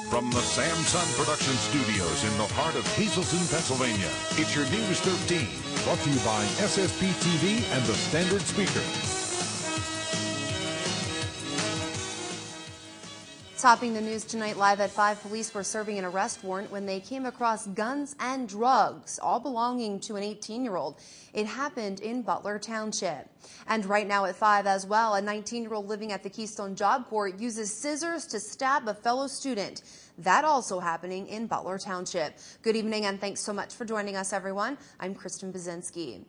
From the Samson Production Studios in the heart of Hazleton, Pennsylvania, it's your News 13. Brought to you by SSP TV and the Standard Speaker. Topping the news tonight, live at 5, police were serving an arrest warrant when they came across guns and drugs, all belonging to an 18-year-old. It happened in Butler Township. And right now at 5 as well, a 19-year-old living at the Keystone Job Corps uses scissors to stab a fellow student. That also happening in Butler Township. Good evening and thanks so much for joining us, everyone. I'm Kristen Bazinski.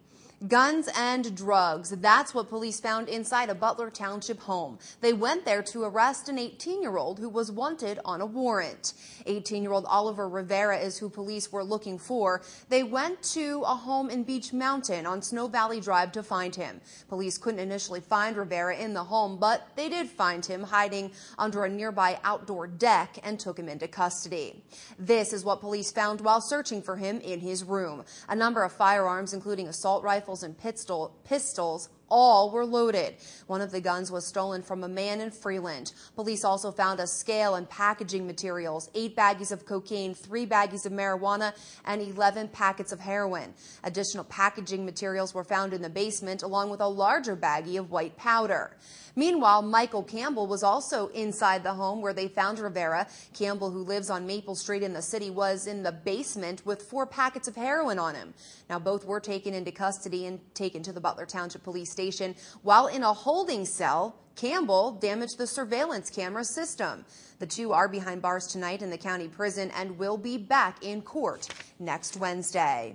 Guns and drugs. That's what police found inside a Butler Township home. They went there to arrest an 18-year-old who was wanted on a warrant. 18-year-old Oliver Rivera is who police were looking for. They went to a home in Beach Mountain on Snow Valley Drive to find him. Police couldn't initially find Rivera in the home, but they did find him hiding under a nearby outdoor deck and took him into custody. This is what police found while searching for him in his room. A number of firearms, including assault rifles and pistols, all were loaded. One of the guns was stolen from a man in Freeland. Police also found a scale and packaging materials, 8 baggies of cocaine, 3 baggies of marijuana, and 11 packets of heroin. Additional packaging materials were found in the basement, along with a larger baggie of white powder. Meanwhile, Michael Campbell was also inside the home where they found Rivera. Campbell, who lives on Maple Street in the city, was in the basement with 4 packets of heroin on him. Now, both were taken into custody and taken to the Butler Township Police Station. While in a holding cell, Campbell damaged the surveillance camera system. The two are behind bars tonight in the county prison and will be back in court next Wednesday.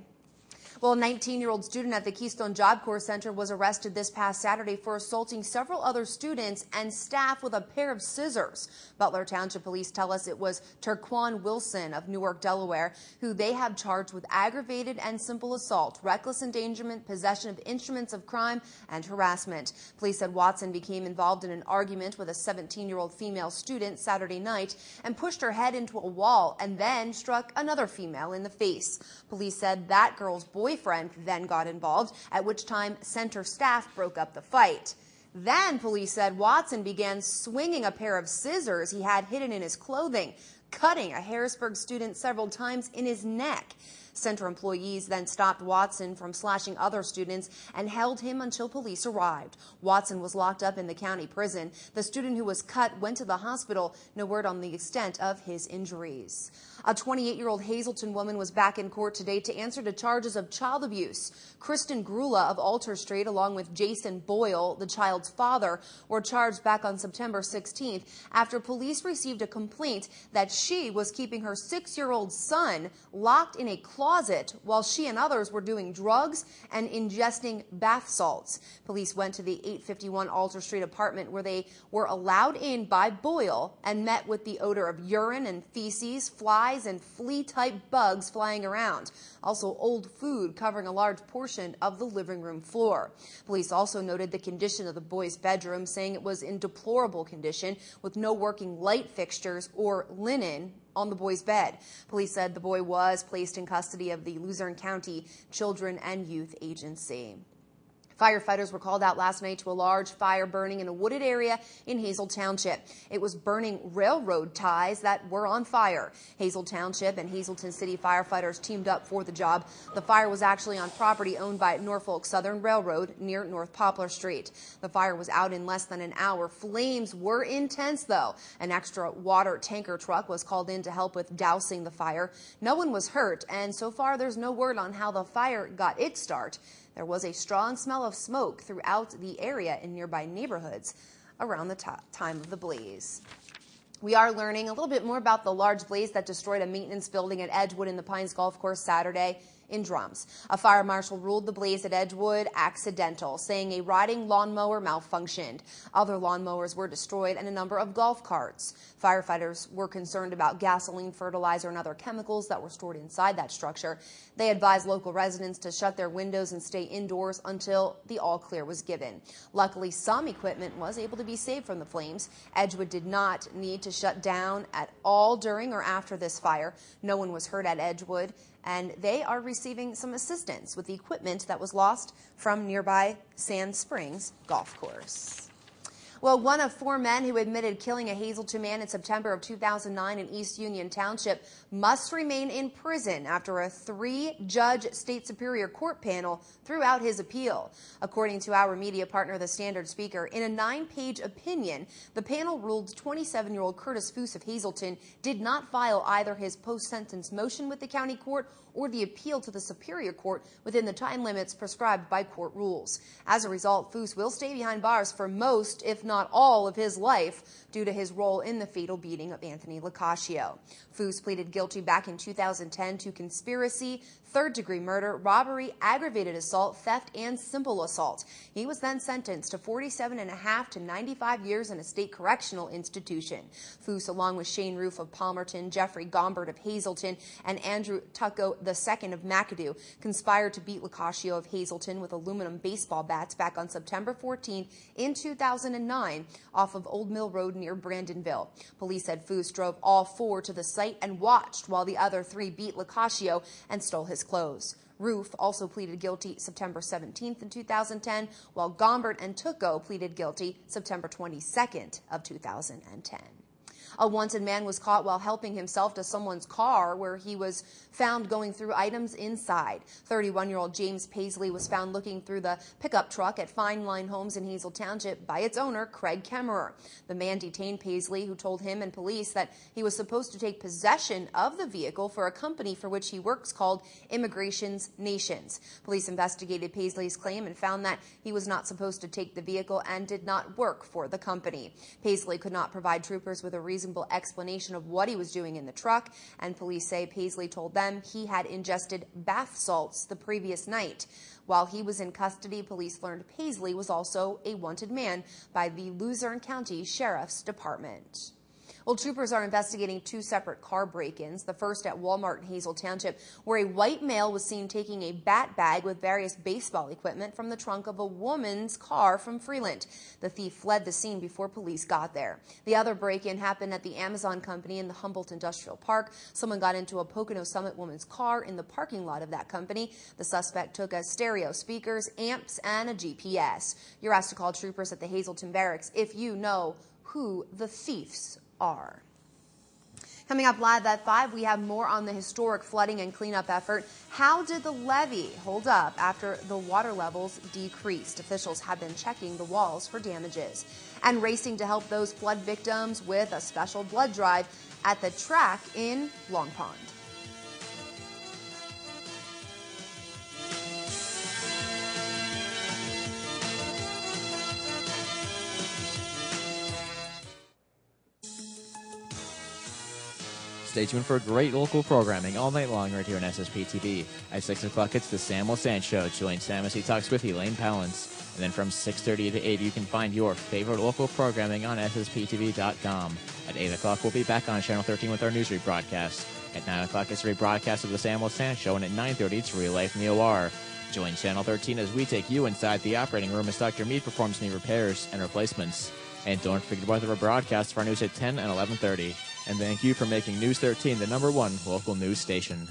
Well, a 19-year-old student at the Keystone Job Corps Center was arrested this past Saturday for assaulting several other students and staff with a pair of scissors. Butler Township Police tell us it was Terquan Wilson of Newark, Delaware, who they have charged with aggravated and simple assault, reckless endangerment, possession of instruments of crime, and harassment. Police said Watson became involved in an argument with a 17-year-old female student Saturday night and pushed her head into a wall and then struck another female in the face. Police said that girl's boyfriend then got involved, at which time center staff broke up the fight. Then police said Watson began swinging a pair of scissors he had hidden in his clothing, cutting a Harrisburg student several times in his neck. Center employees then stopped Watson from slashing other students and held him until police arrived. Watson was locked up in the county prison. The student who was cut went to the hospital. No word on the extent of his injuries. A 28-year-old Hazleton woman was back in court today to answer to charges of child abuse. Kristen Grula of Alter Street, along with Jason Boyle, the child's father, were charged back on September 16th after police received a complaint that she was keeping her 6-year-old son locked in a closet while she and others were doing drugs and ingesting bath salts. Police went to the 851 Alter Street apartment where they were allowed in by Boyle and met with the odor of urine and feces, flies, and flea-type bugs flying around. Also old food covering a large portion of the living room floor. Police also noted the condition of the boy's bedroom, saying it was in deplorable condition with no working light fixtures or linen on the boy's bed. Police said the boy was placed in custody of the Luzerne County Children and Youth Agency. Firefighters were called out last night to a large fire burning in a wooded area in Hazel Township. It was burning railroad ties that were on fire. Hazel Township and Hazleton City firefighters teamed up for the job. The fire was actually on property owned by Norfolk Southern Railroad near North Poplar Street. The fire was out in less than an hour. Flames were intense, though. An extra water tanker truck was called in to help with dousing the fire. No one was hurt, and so far there's no word on how the fire got its start. There was a strong smell of smoke throughout the area in nearby neighborhoods around the time of the blaze. We are learning a little bit more about the large blaze that destroyed a maintenance building at Edgewood in the Pines Golf Course Saturday in Drums. A fire marshal ruled the blaze at Edgewood accidental, saying a riding lawnmower malfunctioned. Other lawnmowers were destroyed and a number of golf carts. Firefighters were concerned about gasoline, fertilizer, and other chemicals that were stored inside that structure. They advised local residents to shut their windows and stay indoors until the all clear was given. Luckily, some equipment was able to be saved from the flames. Edgewood did not need to shut down at all during or after this fire. No one was hurt at Edgewood, and they are receiving some assistance with the equipment that was lost from nearby Sand Springs Golf Course. Well, one of 4 men who admitted killing a Hazleton man in September of 2009 in East Union Township must remain in prison after a 3-judge state superior court panel threw out his appeal. According to our media partner, the Standard Speaker, in a 9-page opinion, the panel ruled 27-year-old Curtis Foose of Hazleton did not file either his post-sentence motion with the county court or the appeal to the Superior Court within the time limits prescribed by court rules. As a result, Foose will stay behind bars for most, if not all, of his life due to his role in the fatal beating of Anthony Locascio. Foose pleaded guilty back in 2010 to conspiracy, third-degree murder, robbery, aggravated assault, theft, and simple assault. He was then sentenced to 47.5 to 95 years in a state correctional institution. Foose, along with Shane Roof of Palmerton, Jeffrey Gombert of Hazleton, and Andrew Tucko II of McAdoo, conspired to beat Locascio of Hazleton with aluminum baseball bats back on September 14th in 2009 off of Old Mill Road near Brandonville. Police said Foose drove all 4 to the site and watched while the other 3 beat Locascio and stole his clothes. Roof also pleaded guilty September 17th in 2010, while Gombert and Tucko pleaded guilty September 22nd of 2010. A wanted man was caught while helping himself to someone's car where he was found going through items inside. 31-year-old James Paisley was found looking through the pickup truck at Fine Line Homes in Hazel Township by its owner, Craig Kemmerer. The man detained Paisley, who told him and police that he was supposed to take possession of the vehicle for a company for which he works called Immigrations Nations. Police investigated Paisley's claim and found that he was not supposed to take the vehicle and did not work for the company. Paisley could not provide troopers with a reasonable explanation of what he was doing in the truck, and police say Paisley told them he had ingested bath salts the previous night. While he was in custody, police learned Paisley was also a wanted man by the Luzerne County Sheriff's Department. Well, troopers are investigating 2 separate car break-ins, the first at Walmart in Hazel Township, where a white male was seen taking a bat bag with various baseball equipment from the trunk of a woman's car from Freeland. The thief fled the scene before police got there. The other break-in happened at the Amazon company in the Humboldt Industrial Park. Someone got into a Pocono Summit woman's car in the parking lot of that company. The suspect took a stereo, speakers, amps, and a GPS. You're asked to call troopers at the Hazleton Barracks if you know who the thieves are. Coming up live at 5, we have more on the historic flooding and cleanup effort. How did the levee hold up after the water levels decreased? Officials have been checking the walls for damages. And racing to help those flood victims with a special blood drive at the track in Long Pond. Stay tuned for great local programming all night long right here on SSP TV. At 6 o'clock, it's the Sam Will Sand Show. Julian Samus talks with Elaine Palance. And then from 6:30 to 8, you can find your favorite local programming on SSPTV.com. At 8 o'clock, we'll be back on Channel 13 with our news rebroadcast. At 9 o'clock, it's a rebroadcast of the Sam Will Sand Show. And at 9:30, it's Real Life in the OR. Join Channel 13 as we take you inside the operating room as Dr. Mead performs knee repairs and replacements. And don't forget about the rebroadcast for our news at 10 and 11:30. And thank you for making News 13 the #1 local news station.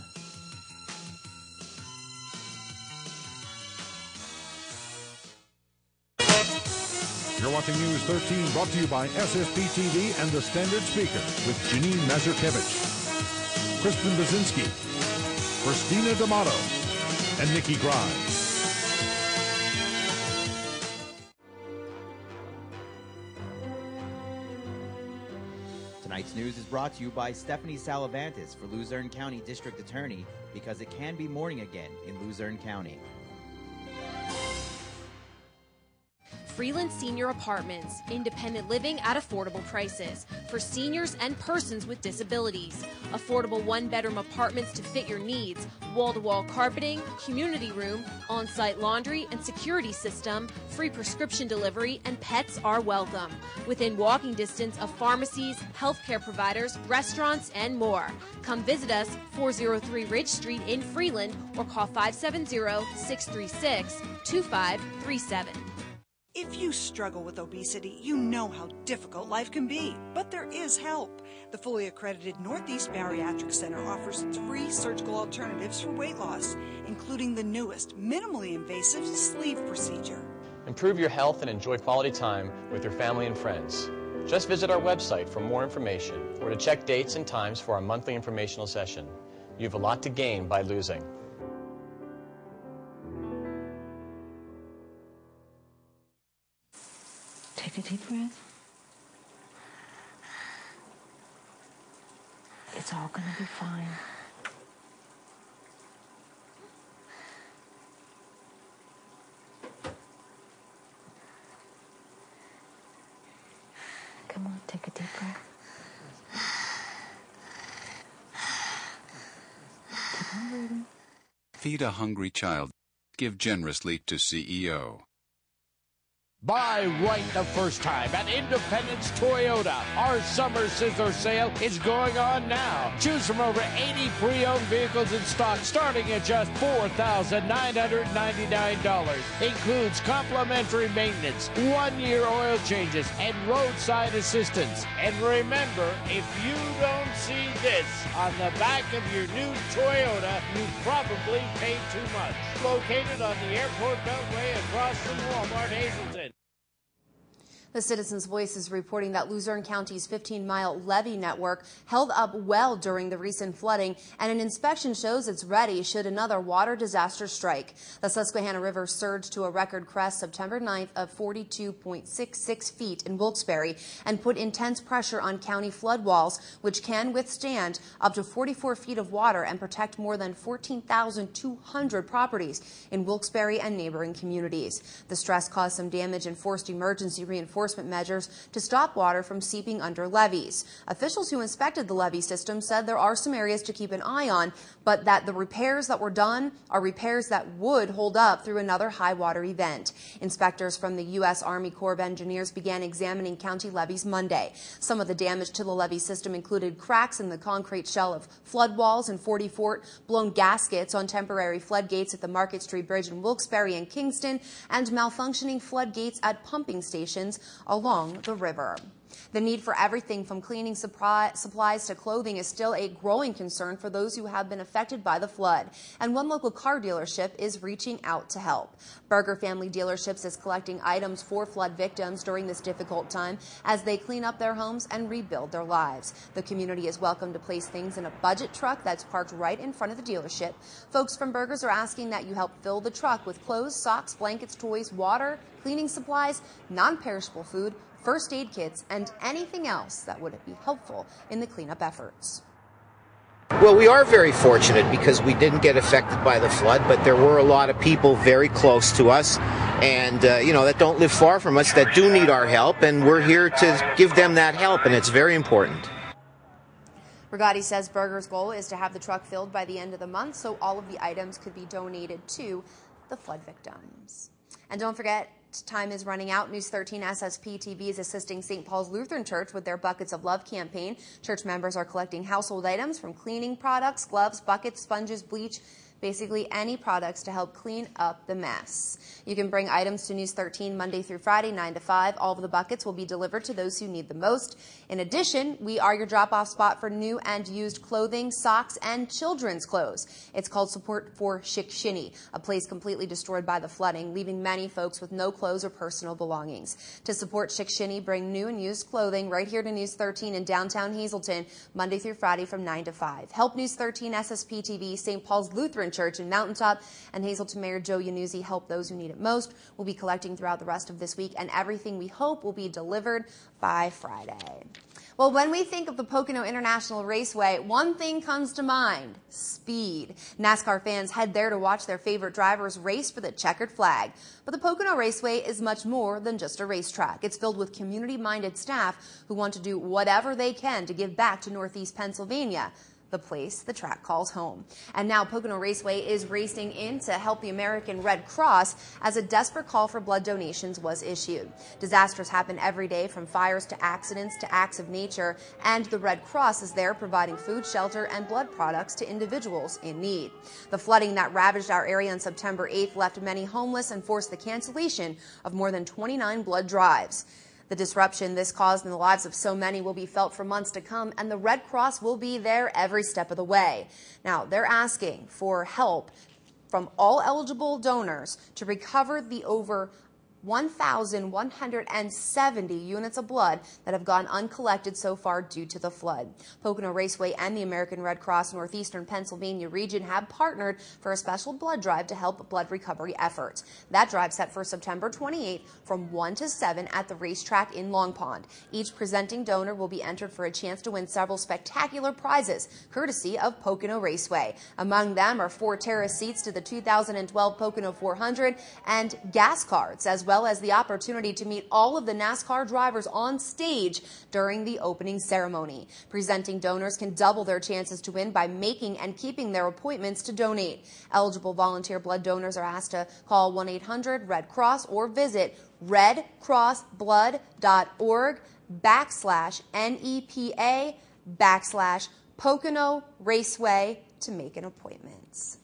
You're watching News 13, brought to you by SSP TV and the Standard Speaker with Janine Mazurkevich, Kristen Bazinski, Christina D'Amato, and Nikki Grimes. Tonight's news is brought to you by Stephanie Salavantis for Luzerne County District Attorney, because it can be morning again in Luzerne County. Freeland Senior Apartments, independent living at affordable prices for seniors and persons with disabilities. Affordable one-bedroom apartments to fit your needs, wall-to-wall carpeting, community room, on-site laundry and security system, free prescription delivery, and pets are welcome. Within walking distance of pharmacies, healthcare providers, restaurants, and more. Come visit us, 403 Ridge Street in Freeland, or call 570-636-2537. If you struggle with obesity, you know how difficult life can be, but there is help. The fully accredited Northeast Bariatric Center offers 3 surgical alternatives for weight loss, including the newest, minimally invasive sleeve procedure. Improve your health and enjoy quality time with your family and friends. Just visit our website for more information or to check dates and times for our monthly informational session. You have a lot to gain by losing. Take a deep breath. It's all going to be fine. Come on, take a deep breath. Keep on breathing. Feed a hungry child. Give generously to CEO. Buy right the first time at Independence Toyota. Our summer sizzler sale is going on now. Choose from over 80 pre-owned vehicles in stock starting at just $4,999. Includes complimentary maintenance, 1-year oil changes, and roadside assistance. And remember, if you don't see this on the back of your new Toyota, you probably paid too much. Located on the Airport Beltway across from Walmart Hazleton. The Citizens' Voice is reporting that Luzerne County's 15-mile levee network held up well during the recent flooding, and an inspection shows it's ready should another water disaster strike. The Susquehanna River surged to a record crest September 9th of 42.66 feet in Wilkes-Barre and put intense pressure on county flood walls, which can withstand up to 44 feet of water and protect more than 14,200 properties in Wilkes-Barre and neighboring communities. The stress caused some damage and forced emergency reinforcement measures to stop water from seeping under levees. Officials who inspected the levee system said there are some areas to keep an eye on, but that the repairs that were done are repairs that would hold up through another high water event. Inspectors from the U.S. Army Corps of Engineers began examining county levees Monday. Some of the damage to the levee system included cracks in the concrete shell of flood walls in 40 Fort, blown gaskets on temporary floodgates at the Market Street Bridge in Wilkes-Barre and Kingston, and malfunctioning floodgates at pumping stations along the river. The need for everything from cleaning supplies to clothing is still a growing concern for those who have been affected by the flood, and one local car dealership is reaching out to help. Berger Family Dealerships is collecting items for flood victims during this difficult time as they clean up their homes and rebuild their lives. The community is welcome to place things in a budget truck that's parked right in front of the dealership. Folks from Berger's are asking that you help fill the truck with clothes, socks, blankets, toys, water, cleaning supplies, non-perishable food, first aid kits, and anything else that would be helpful in the cleanup efforts. Well, we are very fortunate because we didn't get affected by the flood, but there were a lot of people very close to us and, that don't live far from us that do need our help, and we're here to give them that help, and it's very important. Rigotti says Berger's goal is to have the truck filled by the end of the month so all of the items could be donated to the flood victims. And don't forget, time is running out. News 13 SSP TV is assisting St. Paul's Lutheran Church with their Buckets of Love campaign. Church members are collecting household items from cleaning products, gloves, buckets, sponges, bleach, basically any products to help clean up the mess. You can bring items to News 13 Monday through Friday, 9 to 5. All of the buckets will be delivered to those who need the most. In addition, we are your drop-off spot for new and used clothing, socks, and children's clothes. It's called Support for Shikshini, a place completely destroyed by the flooding, leaving many folks with no clothes or personal belongings. To support Shikshini, bring new and used clothing right here to News 13 in downtown Hazleton, Monday through Friday from 9 to 5. Help News 13 SSP TV, St. Paul's Lutheran Church in Mountaintop, and Hazleton Mayor Joe Yanuzzi help those who need it most. We'll be collecting throughout the rest of this week, and everything we hope will be delivered by Friday. Well, when we think of the Pocono International Raceway, one thing comes to mind: speed. NASCAR fans head there to watch their favorite drivers race for the checkered flag. But the Pocono Raceway is much more than just a racetrack. It's filled with community-minded staff who want to do whatever they can to give back to Northeast Pennsylvania, the place the track calls home. And now Pocono Raceway is racing in to help the American Red Cross as a desperate call for blood donations was issued. Disasters happen every day, from fires to accidents to acts of nature, and the Red Cross is there providing food, shelter, and blood products to individuals in need. The flooding that ravaged our area on September 8th left many homeless and forced the cancellation of more than 29 blood drives. The disruption this caused in the lives of so many will be felt for months to come, and the Red Cross will be there every step of the way. Now, they're asking for help from all eligible donors to recover the over 1,170 units of blood that have gone uncollected so far due to the flood. Pocono Raceway and the American Red Cross Northeastern Pennsylvania region have partnered for a special blood drive to help blood recovery efforts. That drive set for September 28th from 1 to 7 at the racetrack in Long Pond. Each presenting donor will be entered for a chance to win several spectacular prizes, courtesy of Pocono Raceway. Among them are 4 terrace seats to the 2012 Pocono 400 and gas cards, as well as the opportunity to meet all of the NASCAR drivers on stage during the opening ceremony. Presenting donors can double their chances to win by making and keeping their appointments to donate. Eligible volunteer blood donors are asked to call 1-800-RED-CROSS or visit redcrossblood.org/NEPA/Pocono Raceway to make an appointment.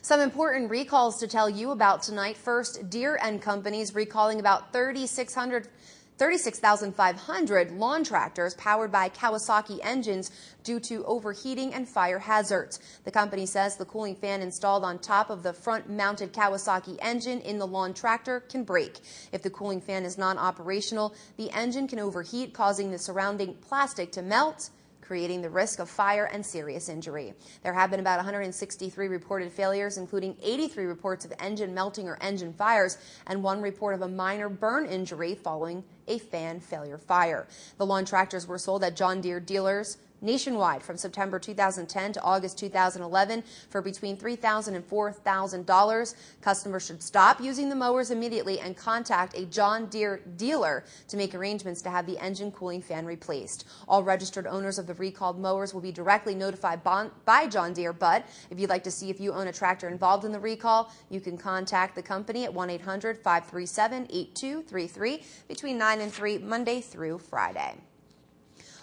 Some important recalls to tell you about tonight. First, Deere & Company's recalling about 36,500 lawn tractors powered by Kawasaki engines due to overheating and fire hazards. The company says the cooling fan installed on top of the front-mounted Kawasaki engine in the lawn tractor can break. If the cooling fan is non-operational, the engine can overheat, causing the surrounding plastic to melt, creating the risk of fire and serious injury. There have been about 163 reported failures, including 83 reports of engine melting or engine fires, and 1 report of a minor burn injury following a fan failure fire. The lawn tractors were sold at John Deere dealers nationwide from September 2010 to August 2011 for between $3,000 and $4,000. Customers should stop using the mowers immediately and contact a John Deere dealer to make arrangements to have the engine cooling fan replaced. All registered owners of the recalled mowers will be directly notified by John Deere, but if you'd like to see if you own a tractor involved in the recall, you can contact the company at 1-800-537-8233 between 9 and 3 Monday through Friday.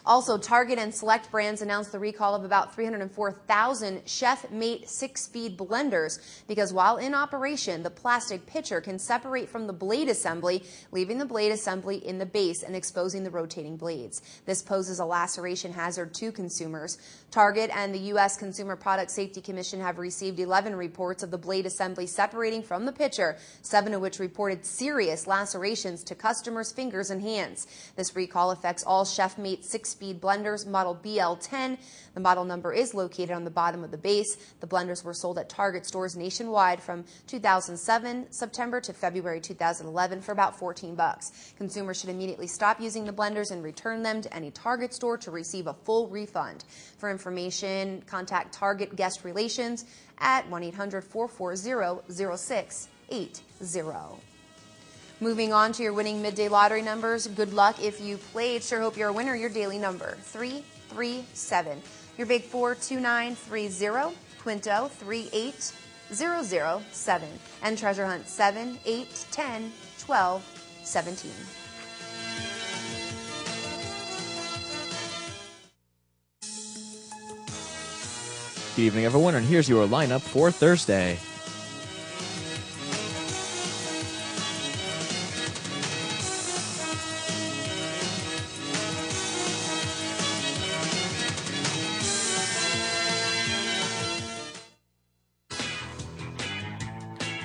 Also, Target and Select Brands announced the recall of about 304,000 Chef-Mate 6-speed blenders because while in operation, the plastic pitcher can separate from the blade assembly, leaving the blade assembly in the base and exposing the rotating blades. This poses a laceration hazard to consumers. Target and the U.S. Consumer Product Safety Commission have received 11 reports of the blade assembly separating from the pitcher, 7 of which reported serious lacerations to customers' fingers and hands. This recall affects all Chef-Mate 6-speed blenders model BL10. The model number is located on the bottom of the base. The blenders were sold at Target stores nationwide from 2007 September to February 2011 for about $14. Consumers should immediately stop using the blenders and return them to any Target store to receive a full refund. For information, contact Target Guest Relations at 1-800-440-0680. Moving on to your winning midday lottery numbers. Good luck if you played. Sure hope you're a winner. Your daily number, 337. Your big 4, 2930. Quinto, 38007. And treasure hunt, 7, 8, 10, 12, 17. Good evening, everyone, and here's your lineup for Thursday.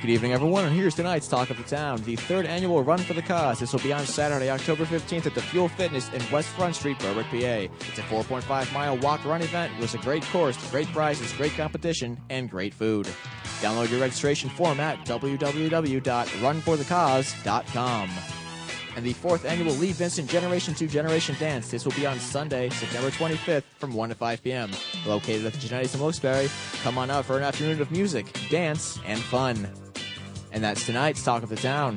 Good evening, everyone, and here's tonight's Talk of the Town, the 3rd annual Run for the Cause. This will be on Saturday, October 15th at the Fuel Fitness in West Front Street, Berwick, PA. It's a 4.5-mile walk-run event with a great course, great prizes, great competition, and great food. Download your registration form at www.runforthecause.com. And the 4th annual Lee Vincent Generation 2 Generation Dance. This will be on Sunday, September 25th from 1 to 5 p.m. Located at the Genetti's in Wilkes-Barre. Come on out for an afternoon of music, dance, and fun. And that's tonight's Talk of the Town.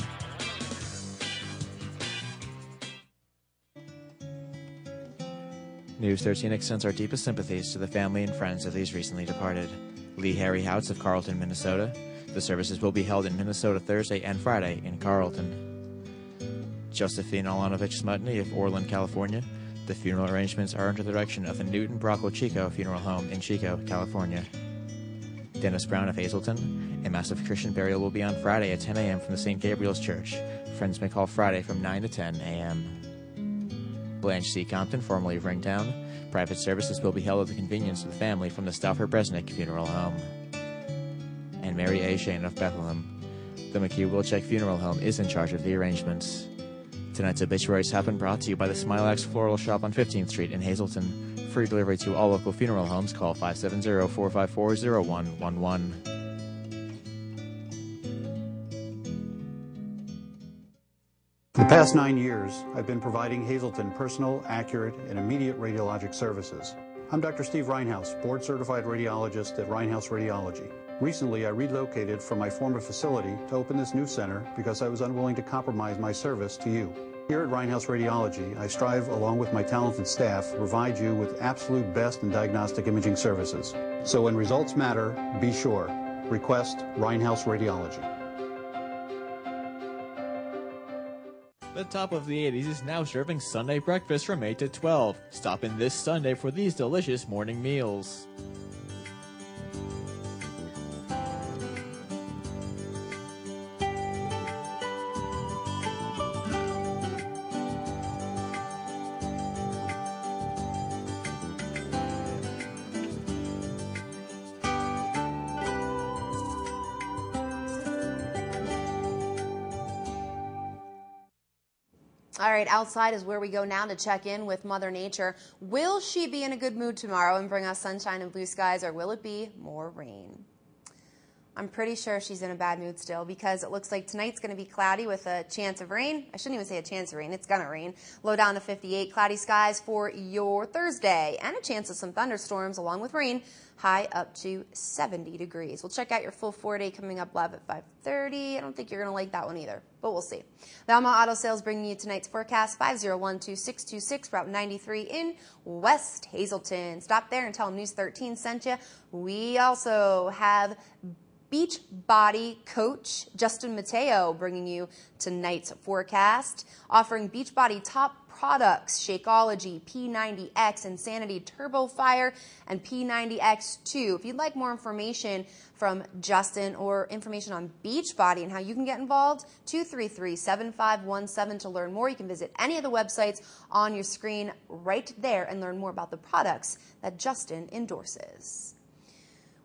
News 13 extends our deepest sympathies to the family and friends of these recently departed. Lee Harry Houts of Carlton, Minnesota. The services will be held in Minnesota Thursday and Friday in Carlton. Josephine Alanovich Smutny of Orland, California. The funeral arrangements are under the direction of the Newton Brocco Chico Funeral Home in Chico, California. Dennis Brown of Hazleton. A massive Christian burial will be on Friday at 10 a.m. from the St. Gabriel's Church. Friends may call Friday from 9 to 10 a.m. Blanche C. Compton, formerly of Ringtown. Private services will be held at the convenience of the family from the Stauffer Bresnik Funeral Home. And Mary A. Shane of Bethlehem. The McHugh Wilczek Funeral Home is in charge of the arrangements. Tonight's obituaries have been brought to you by the Smilax Floral Shop on 15th Street in Hazleton. For delivery to all local funeral homes, call 570-454-0111. For the past 9 years, I've been providing Hazleton personal, accurate, and immediate radiologic services. I'm Dr. Steve Reinhouse, board-certified radiologist at Reinhouse Radiology. Recently, I relocated from my former facility to open this new center because I was unwilling to compromise my service to you. Here at Reinhouse Radiology, I strive, along with my talented staff, to provide you with absolute best in diagnostic imaging services. So when results matter, be sure. Request Reinhouse Radiology. The Top of the 80s is now serving Sunday breakfast from 8 to 12. Stop in this Sunday for these delicious morning meals. All right, outside is where we go now to check in with Mother Nature. Will she be in a good mood tomorrow and bring us sunshine and blue skies, or will it be more rain? I'm pretty sure she's in a bad mood still because it looks like tonight's going to be cloudy with a chance of rain. I shouldn't even say a chance of rain. It's going to rain. Low down to 58, cloudy skies for your Thursday, and a chance of some thunderstorms along with rain, high up to 70 degrees. We'll check out your full 4-day coming up live at 5:30. I don't think you're going to like that one either, but we'll see. Valma Auto Sales bringing you tonight's forecast, 5012626, Route 93 in West Hazleton. Stop there and tell them News 13 sent you. We also have Beachbody coach Justin Mateo bringing you tonight's forecast, offering Beachbody top products, Shakeology, P90X, Insanity Turbo Fire, and P90X2. If you'd like more information from Justin or information on Beachbody and how you can get involved, 233-7517 to learn more. You can visit any of the websites on your screen right there and learn more about the products that Justin endorses.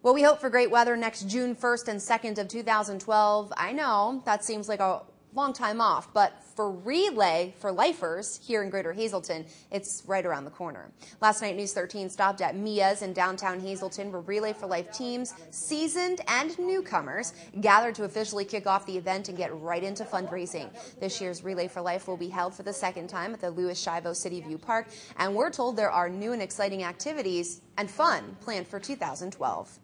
Well, we hope for great weather next June 1st and 2nd of 2012. I know that seems like a long time off, but for Relay for Lifers here in Greater Hazleton, it's right around the corner. Last night, News 13 stopped at Mia's in downtown Hazleton, where Relay for Life teams, seasoned and newcomers, gathered to officially kick off the event and get right into fundraising. This year's Relay for Life will be held for the second time at the Louis Shivo City View Park, and we're told there are new and exciting activities and fun planned for 2012.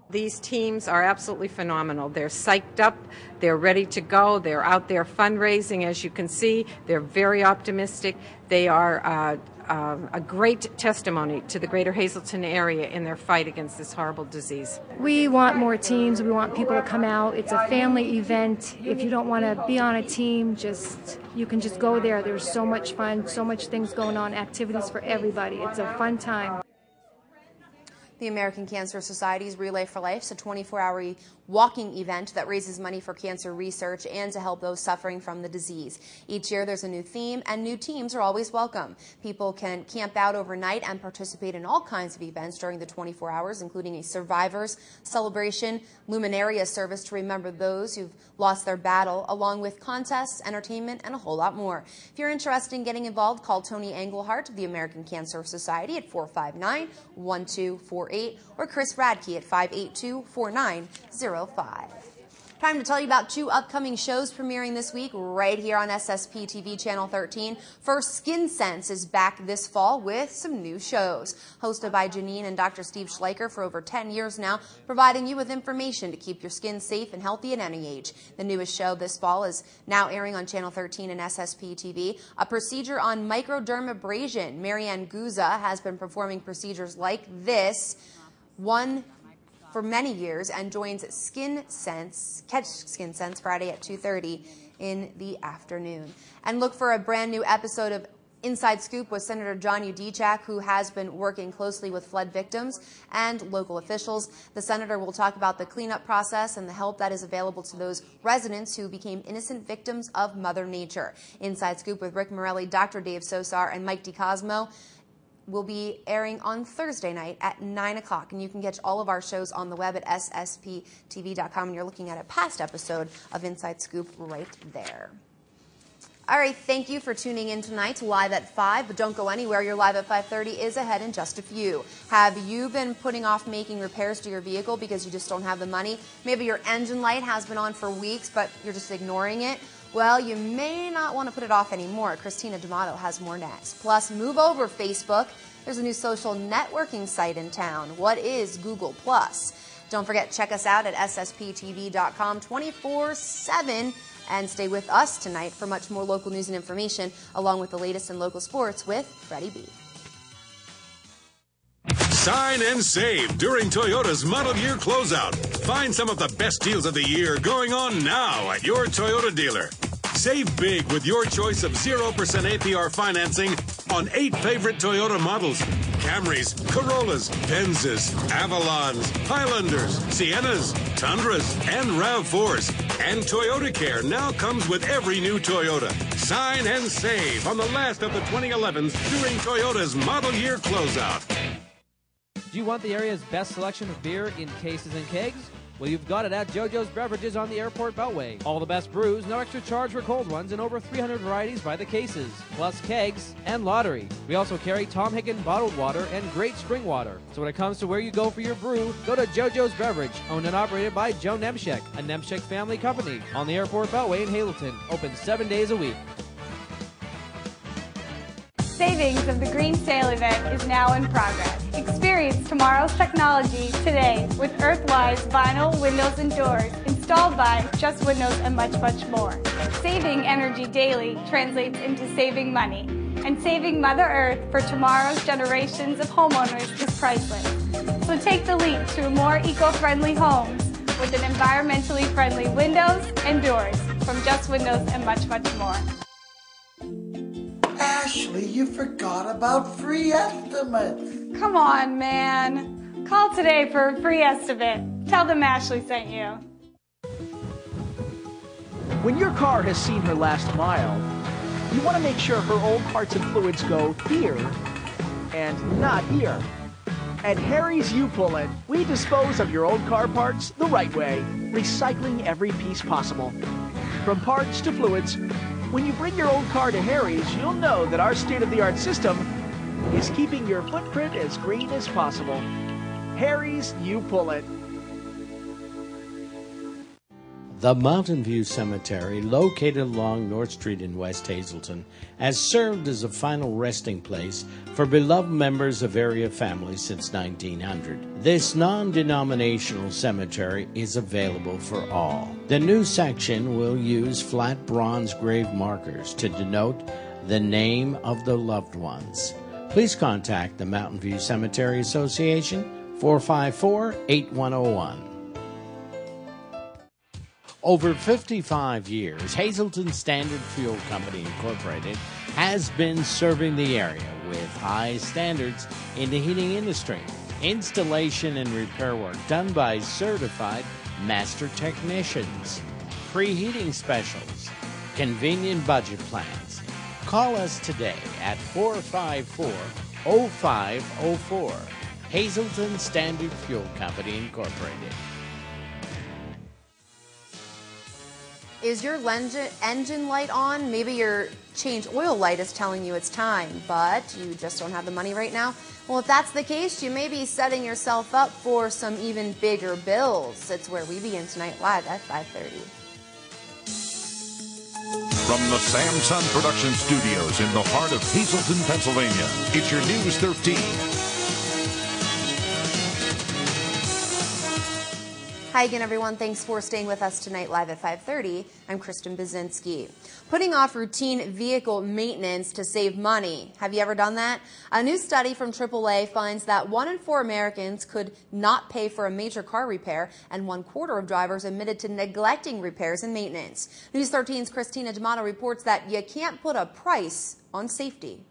These teams are absolutely phenomenal. They're psyched up, they're ready to go, they're out there fundraising, as you can see. They're very optimistic. They are a great testimony to the Greater Hazleton area in their fight against this horrible disease. We want more teams. We want people to come out. It's a family event. If you don't want to be on a team, you can just go there. There's so much fun, so much things going on, activities for everybody. It's a fun time. The American Cancer Society's Relay for Life is a 24-hour walking event that raises money for cancer research and to help those suffering from the disease. Each year there's a new theme, and new teams are always welcome. People can camp out overnight and participate in all kinds of events during the 24 hours, including a survivors celebration, luminaria service to remember those who've lost their battle, along with contests, entertainment, and a whole lot more. If you're interested in getting involved, call Tony Englehart of the American Cancer Society at 459-1248 or Chris Radke at 582-4905. Time to tell you about two upcoming shows premiering this week right here on SSP TV Channel 13. First, Skin Sense is back this fall with some new shows. Hosted by Janine and Dr. Steve Schleicher for over 10 years now, providing you with information to keep your skin safe and healthy at any age. The newest show this fall is now airing on Channel 13 and SSP TV. A procedure on microdermabrasion. Marianne Guza has been performing procedures like this, one for many years, and joins Skin Sense, catch Skin Sense Friday at 2:30 in the afternoon. And look for a brand new episode of Inside Scoop with Senator John Udechak, who has been working closely with flood victims and local officials. The senator will talk about the cleanup process and the help that is available to those residents who became innocent victims of Mother Nature. Inside Scoop with Rick Morelli, Dr. Dave Sosar, and Mike DiCosmo will be airing on Thursday night at 9 o'clock. And you can catch all of our shows on the web at ssptv.com. And you're looking at a past episode of Inside Scoop right there. All right, thank you for tuning in tonight to Live at 5, but don't go anywhere. Your Live at 5:30 is ahead in just a few. Have you been putting off making repairs to your vehicle because you just don't have the money? Maybe your engine light has been on for weeks, but you're just ignoring it? Well, you may not want to put it off anymore. Christina D'Amato has more next. Plus, move over, Facebook. There's a new social networking site in town. What is Google+? Don't forget, check us out at ssptv.com 24/7. And stay with us tonight for much more local news and information, along with the latest in local sports with Freddie B. Sign and save during Toyota's Model Year Closeout. Find some of the best deals of the year going on now at your Toyota dealer. Save big with your choice of 0% APR financing on 8 favorite Toyota models. Camrys, Corollas, Benzes, Avalons, Highlanders, Siennas, Tundras, and RAV4s. And Toyota Care now comes with every new Toyota. Sign and save on the last of the 2011s during Toyota's Model Year Closeout. Do you want the area's best selection of beer in cases and kegs? Well, you've got it at JoJo's Beverages on the Airport Beltway. All the best brews, no extra charge for cold ones, and over 300 varieties by the cases, plus kegs and lottery. We also carry Tom Higgin bottled water and great spring water. So when it comes to where you go for your brew, go to JoJo's Beverage, owned and operated by Joe Nemchek, a Nemchek family company, on the Airport Beltway in Hazleton, open 7 days a week. Savings of the Green Sale event is now in progress. Experience tomorrow's technology today with Earthwise vinyl windows and doors installed by Just Windows and much, much more. Saving energy daily translates into saving money, and saving Mother Earth for tomorrow's generations of homeowners is priceless. So take the leap to more eco-friendly homes with an environmentally friendly windows and doors from Just Windows and much, much more. Ashley, you forgot about free estimates. Come on, man. Call today for a free estimate. Tell them Ashley sent you. When your car has seen her last mile, you want to make sure her old parts and fluids go here and not here. At Harry's U-Pull-It, we dispose of your old car parts the right way, recycling every piece possible. From parts to fluids, when you bring your old car to Harry's, you'll know that our state-of-the-art system is keeping your footprint as green as possible. Harry's U-Pull-It. The Mountain View Cemetery, located along North Street in West Hazleton, has served as a final resting place for beloved members of area families since 1900. This non-denominational cemetery is available for all. The new section will use flat bronze grave markers to denote the name of the loved ones. Please contact the Mountain View Cemetery Association, 454-8101. Over 55 years, Hazleton Standard Fuel Company Incorporated has been serving the area with high standards in the heating industry. Installation and repair work done by certified master technicians. Free heating specials. Convenient budget plans. Call us today at 454-0504. Hazleton Standard Fuel Company Incorporated. Is your engine light on? Maybe your change oil light is telling you it's time, but you just don't have the money right now? Well, if that's the case, you may be setting yourself up for some even bigger bills. It's where we begin tonight, live at 5:30. From the Samson Production Studios in the heart of Hazleton, Pennsylvania, it's your News 13. Hi again, everyone. Thanks for staying with us tonight live at 5:30. I'm Kristen Bazinski. Putting off routine vehicle maintenance to save money. Have you ever done that? A new study from AAA finds that 1 in 4 Americans could not pay for a major car repair, and 1/4 of drivers admitted to neglecting repairs and maintenance. News 13's Christina D'Amato reports that you can't put a price on safety.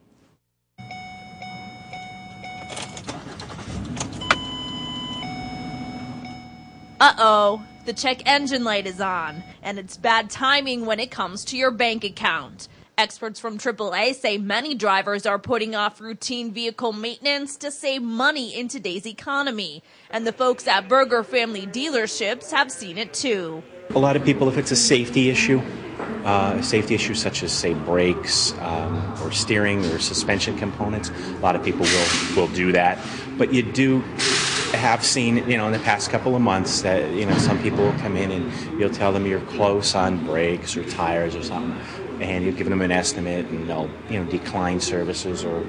Uh-oh, the check engine light is on, and it's bad timing when it comes to your bank account. Experts from AAA say many drivers are putting off routine vehicle maintenance to save money in today's economy. And the folks at Berger Family Dealerships have seen it too. A lot of people, if it's a safety issue such as, say, brakes or steering or suspension components, a lot of people will do that. But you do have seen, in the past couple of months that, some people will come in and you'll tell them you're close on brakes or tires or something, and you'll give them an estimate and they'll, decline services or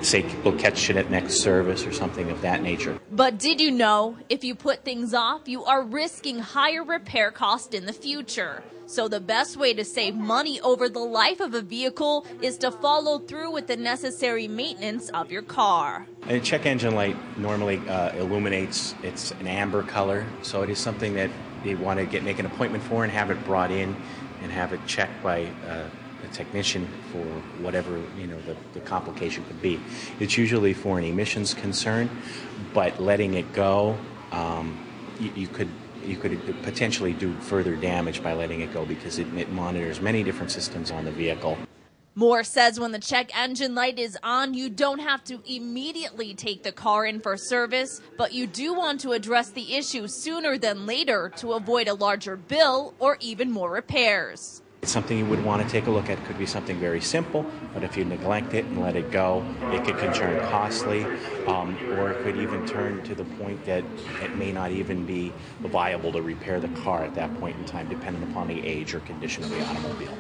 say we'll catch it at next service or something of that nature. But did you know, if you put things off, you are risking higher repair costs in the future. So the best way to save money over the life of a vehicle is to follow through with the necessary maintenance of your car. A check engine light normally illuminates. It's an amber color, so it is something that you want to make an appointment for and have it brought in and have it checked by a technician for whatever the complication could be. It's usually for an emissions concern, but letting it go, you could potentially do further damage by letting it go because it monitors many different systems on the vehicle. Moore says when the check engine light is on, you don't have to immediately take the car in for service, but you do want to address the issue sooner than later to avoid a larger bill or even more repairs. It's something you would want to take a look at. It could be something very simple, but if you neglect it and let it go, it could turn costly, or it could even turn to the point that it may not even be viable to repair the car at that point in time, depending upon the age or condition of the automobile.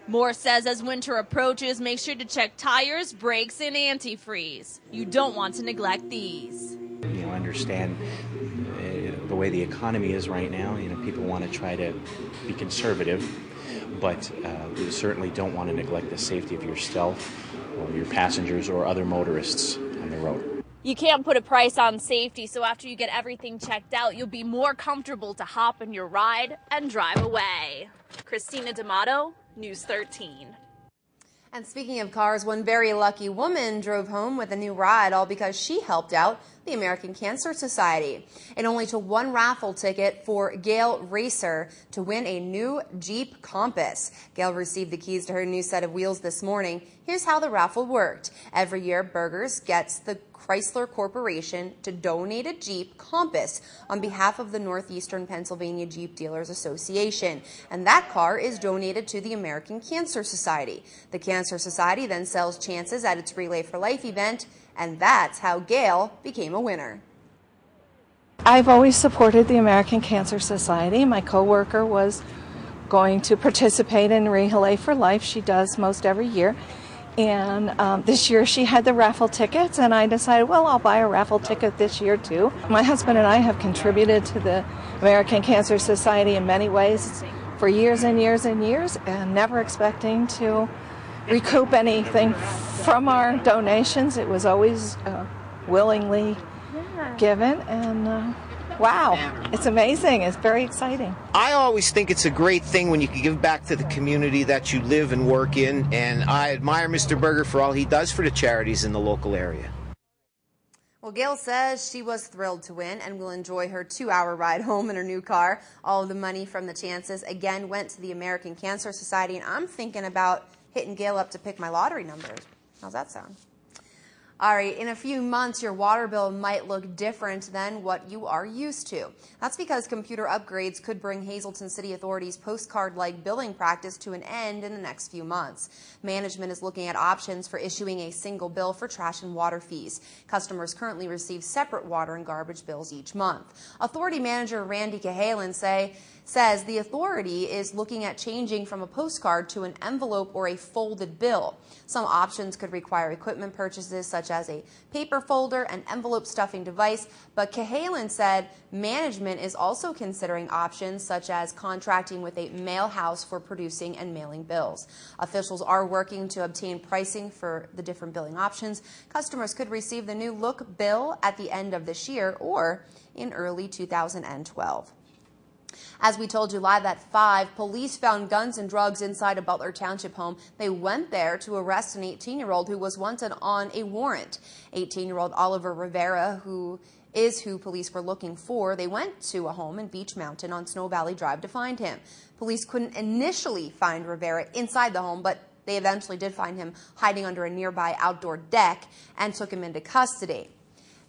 Moore says as winter approaches, make sure to check tires, brakes, and antifreeze. You don't want to neglect these. Understand the way the economy is right now. People want to try to be conservative, but you certainly don't want to neglect the safety of yourself or your passengers or other motorists on the road. You can't put a price on safety, so after you get everything checked out, you'll be more comfortable to hop in your ride and drive away. Christina D'Amato, News 13. And speaking of cars, one very lucky woman drove home with a new ride, all because she helped out the American Cancer Society. It only took one raffle ticket for Gail Racer to win a new Jeep Compass. Gail received the keys to her new set of wheels this morning. Here's how the raffle worked. Every year, Burgers gets the Chrysler Corporation to donate a Jeep Compass on behalf of the Northeastern Pennsylvania Jeep Dealers Association. And that car is donated to the American Cancer Society. The Cancer Society then sells chances at its Relay for Life event, and that's how Gail became a winner. I've always supported the American Cancer Society. My coworker was going to participate in Relay for Life. She does most every year. And this year she had the raffle tickets, and I decided, well, I'll buy a raffle ticket this year too. My husband and I have contributed to the American Cancer Society in many ways for years and years and years, and never expecting to recoup anything from our donations. It was always willingly given, and wow, it's amazing. It's very exciting. I always think it's a great thing when you can give back to the community that you live and work in, and I admire Mr. Berger for all he does for the charities in the local area. Well, Gail says she was thrilled to win and will enjoy her 2-hour ride home in her new car. All of the money from the chances, again, went to the American Cancer Society, and I'm thinking about hitting Gail up to pick my lottery numbers. How's that sound? All right, in a few months, your water bill might look different than what you are used to. That's because computer upgrades could bring Hazleton City Authority's postcard-like billing practice to an end in the next few months. Management is looking at options for issuing a single bill for trash and water fees. Customers currently receive separate water and garbage bills each month. Authority manager Randy Cahalan says the authority is looking at changing from a postcard to an envelope or a folded bill. Some options could require equipment purchases such as a paper folder and envelope stuffing device, but Cahalan said management is also considering options such as contracting with a mail house for producing and mailing bills. Officials are working to obtain pricing for the different billing options. Customers could receive the new look bill at the end of this year or in early 2012. As we told you live at 5, police found guns and drugs inside a Butler Township home. They went there to arrest an 18-year-old who was wanted on a warrant. 18-year-old Oliver Rivera, who is who police were looking for. They went to a home in Beach Mountain on Snow Valley Drive to find him. Police couldn't initially find Rivera inside the home, but they eventually did find him hiding under a nearby outdoor deck and took him into custody.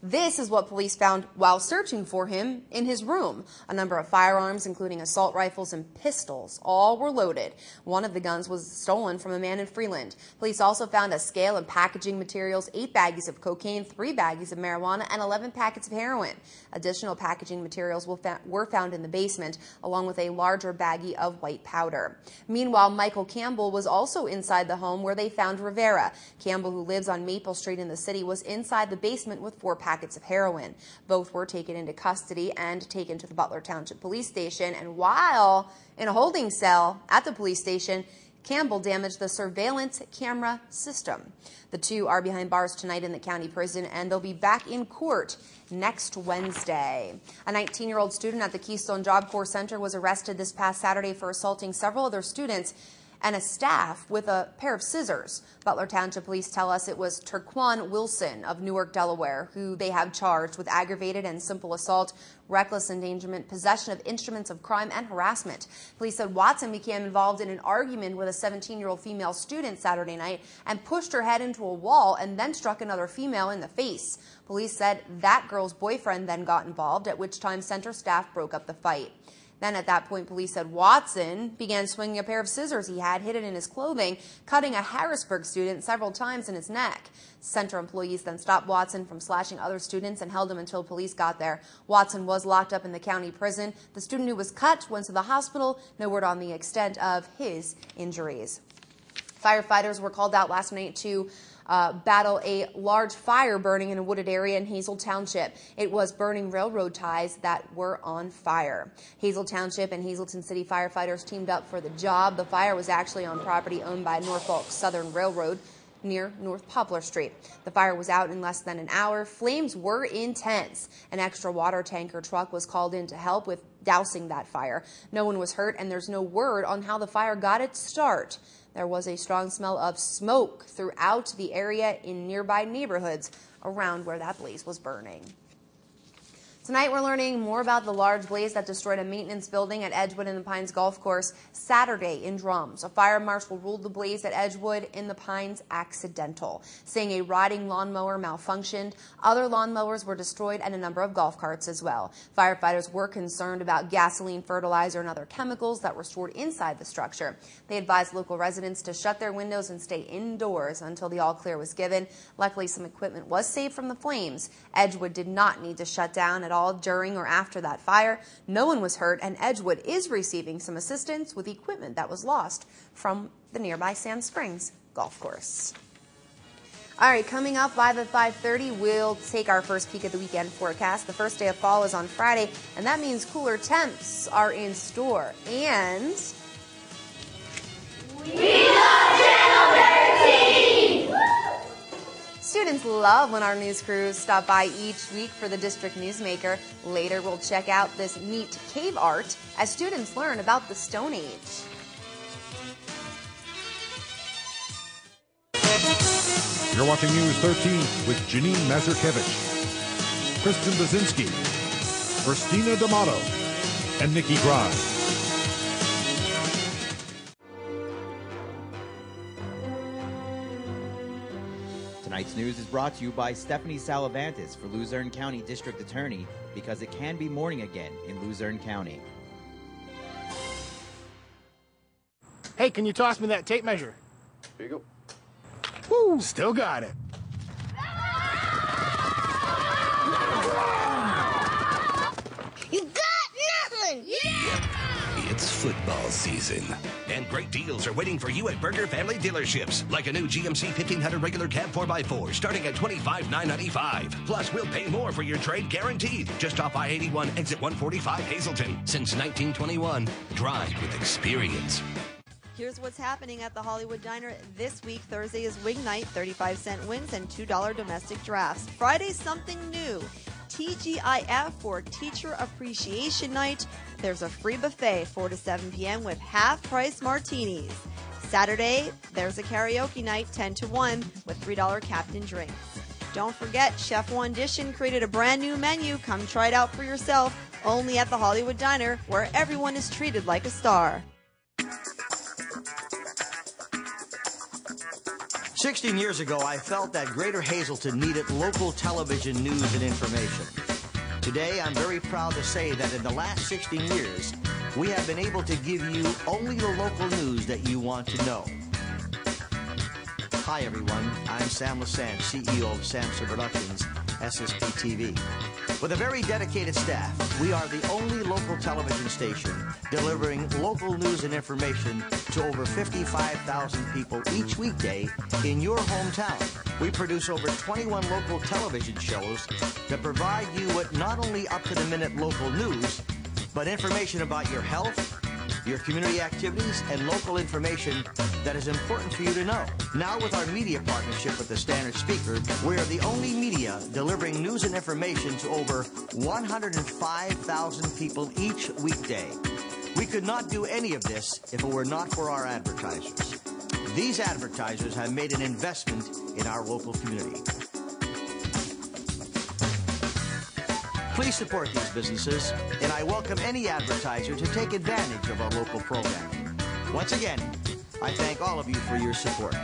This is what police found while searching for him in his room. A number of firearms, including assault rifles and pistols, all were loaded. One of the guns was stolen from a man in Freeland. Police also found a scale and packaging materials, 8 baggies of cocaine, 3 baggies of marijuana, and 11 packets of heroin. Additional packaging materials were found in the basement, along with a larger baggie of white powder. Meanwhile, Michael Campbell was also inside the home where they found Rivera. Campbell, who lives on Maple Street in the city, was inside the basement with 4 packets of heroin. Both were taken into custody and taken to the Butler Township Police Station. And while in a holding cell at the police station, Campbell damaged the surveillance camera system. The two are behind bars tonight in the county prison, and they'll be back in court next Wednesday. A 19-year-old student at the Keystone Job Corps Center was arrested this past Saturday for assaulting several other students and a staff with a pair of scissors. Butler Township Police tell us it was Terquan Wilson of Newark, Delaware, who they have charged with aggravated and simple assault, reckless endangerment, possession of instruments of crime, and harassment. Police said Watson became involved in an argument with a 17-year-old female student Saturday night and pushed her head into a wall and then struck another female in the face. Police said that girl's boyfriend then got involved, at which time center staff broke up the fight. Then at that point, police said Watson began swinging a pair of scissors he had hidden in his clothing, cutting a Harrisburg student several times in his neck. Center employees then stopped Watson from slashing other students and held him until police got there. Watson was locked up in the county prison. The student who was cut went to the hospital. No word on the extent of his injuries. Firefighters were called out last night to battle a large fire burning in a wooded area in Hazel Township. It was burning railroad ties that were on fire. Hazel Township and Hazleton City firefighters teamed up for the job. The fire was actually on property owned by Norfolk Southern Railroad near North Poplar Street. The fire was out in less than an hour. Flames were intense. An extra water tanker truck was called in to help with dousing that fire. No one was hurt, and there's no word on how the fire got its start. There was a strong smell of smoke throughout the area in nearby neighborhoods around where that blaze was burning. Tonight we're learning more about the large blaze that destroyed a maintenance building at Edgewood in the Pines Golf Course Saturday in Drums. A fire marshal ruled the blaze at Edgewood in the Pines accidental, saying a riding lawnmower malfunctioned. Other lawnmowers were destroyed and a number of golf carts as well. Firefighters were concerned about gasoline, fertilizer, and other chemicals that were stored inside the structure. They advised local residents to shut their windows and stay indoors until the all clear was given. Luckily, some equipment was saved from the flames. Edgewood did not need to shut down at all during or after that fire. No one was hurt, and Edgewood is receiving some assistance with equipment that was lost from the nearby Sand Springs golf course. All right, coming up live at 5:30, we'll take our first peek at the weekend forecast. The first day of fall is on Friday, and that means cooler temps are in store. And we love Channel 13! Students love when our news crews stop by each week for the District Newsmaker. Later, we'll check out this neat cave art as students learn about the Stone Age. You're watching News 13 with Janine Mazurkevich, Kristen Bazinski, Christina D'Amato, and Nikki Grimes. Tonight's news is brought to you by Stephanie Salavantis for Luzerne County District Attorney, because it can be morning again in Luzerne County. Hey, can you toss me that tape measure? Here you go. Woo, still got it. You got nothing! Yeah! It's football season, and great deals are waiting for you at Burger Family Dealerships, like a new GMC 1500 regular cab 4x4 starting at $25,995. Plus, we'll pay more for your trade guaranteed. Just off I-81, exit 145 Hazleton. Since 1921, drive with experience. Here's what's happening at the Hollywood Diner this week. Thursday is wing night, 35-cent wings and $2 domestic drafts. Friday, something new. TGIF for Teacher Appreciation Night. There's a free buffet 4 to 7 p.m. with half-price martinis. Saturday, there's a karaoke night 10 to 1 with $3 Captain drinks. Don't forget, Chef One Dishin created a brand new menu. Come try it out for yourself. Only at the Hollywood Diner, where everyone is treated like a star. 16 years ago, I felt that Greater Hazleton needed local television news and information. Today, I'm very proud to say that in the last 16 years, we have been able to give you only the local news that you want to know. Hi, everyone. I'm Sam Lassant, CEO of Samson Productions, SSP TV. With a very dedicated staff, we are the only local television station delivering local news and information to over 55,000 people each weekday in your hometown. We produce over 21 local television shows that provide you with not only up-to-the-minute local news, but information about your health, your community activities, and local information that is important for you to know. Now, with our media partnership with the Standard Speaker, we are the only media delivering news and information to over 105,000 people each weekday. We could not do any of this if it were not for our advertisers. These advertisers have made an investment in our local community. Please support these businesses, and I welcome any advertiser to take advantage of our local programming. Once again, I thank all of you for your support.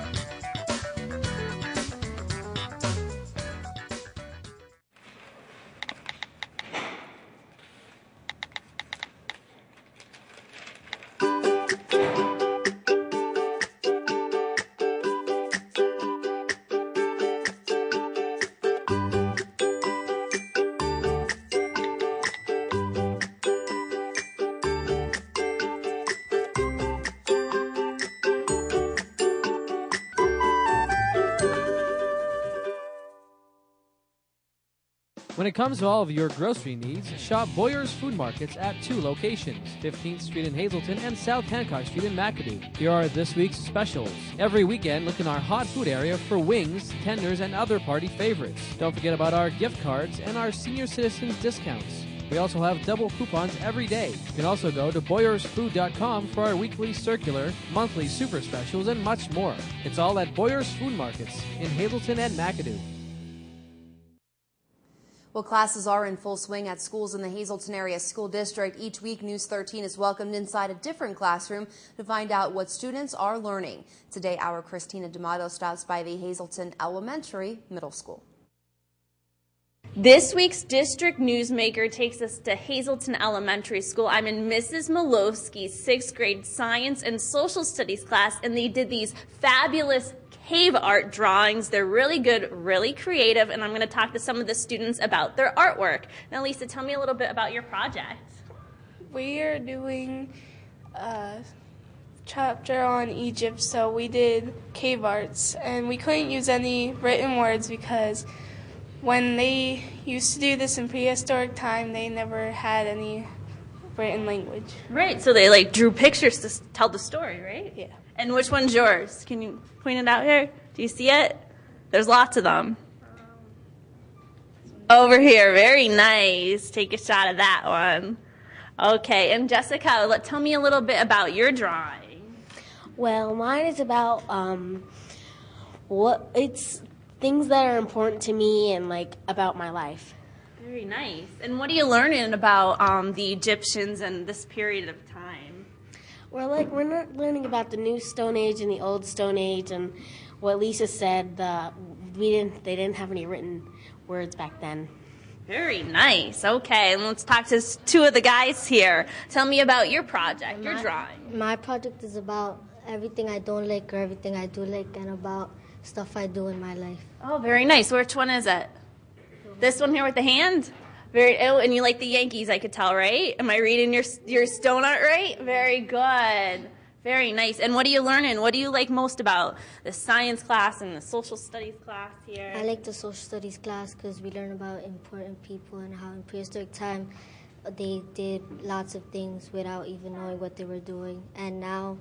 When it comes to all of your grocery needs, shop Boyer's Food Markets at 2 locations, 15th Street in Hazleton and South Hancock Street in McAdoo. Here are this week's specials. Every weekend, look in our hot food area for wings, tenders, and other party favorites. Don't forget about our gift cards and our senior citizens discounts. We also have double coupons every day. You can also go to BoyersFood.com for our weekly circular, monthly super specials, and much more. It's all at Boyer's Food Markets in Hazleton and McAdoo. Well, classes are in full swing at schools in the Hazleton Area School District. Each week, News 13 is welcomed inside a different classroom to find out what students are learning. Today, our Christina D'Amato stops by the Hazleton Elementary Middle School. This week's district newsmaker takes us to Hazleton Elementary School. I'm in Mrs. Malowski's 6th grade science and social studies class, and they did these fabulous cave art drawings. They're really good, really creative, and I'm going to talk to some of the students about their artwork. Now, Lisa, tell me a little bit about your project. We are doing a chapter on Egypt, so we did cave arts, and we couldn't use any written words because when they used to do this in prehistoric time, they never had any written language. Right, so they drew pictures to tell the story, right? Yeah. And which one's yours? Can you point it out here? Do you see it? There's lots of them. Over here, very nice. Take a shot of that one. Okay, and Jessica, tell me a little bit about your drawing. Well, mine is about it's things that are important to me and about my life. Very nice. And what are you learning about the Egyptians and this period of time? We're not learning about the new Stone Age and the old Stone Age, and what Lisa said. They didn't have any written words back then. Very nice. Okay, and let's talk to 2 of the guys here. Tell me about your project, your drawing. My project is about everything I don't like or everything I do like, and about stuff I do in my life. Oh, very nice. Which one is it? This one here with the hand? And you like the Yankees, I could tell, right? Am I reading your stone art right? Very good. Very nice. And what are you learning? What do you like most about the science class and the social studies class here? I like the social studies class because we learn about important people and how in prehistoric time they did lots of things without even knowing what they were doing. And now